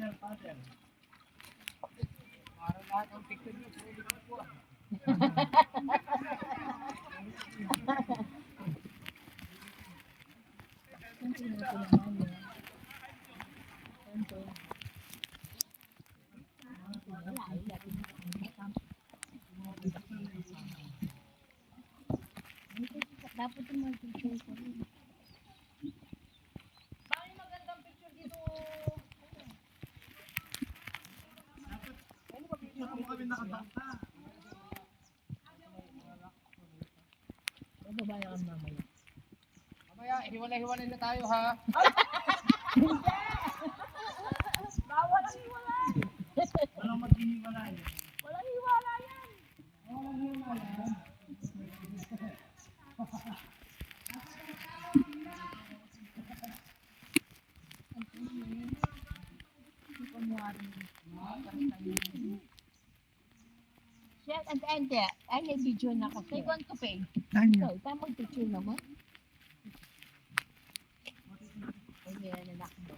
Para lahat ng picture niyo, pwede ko. Dapat yung mga picture ko. Paano yung magandang picture dito? Ano ba picture mo kami nakabangka? Babayaran mamaya. Mamaya, hiwalay-hiwalay na tayo ha. Bawal ang hiwalay! Walang maghihiwalay. Walang hiwalay yan! Walang hiwalay. Share and enter. Ay, may video na kasi. Take one to pay. Ano? Ikaw, tamang picture naman. Ay, may nanak mo.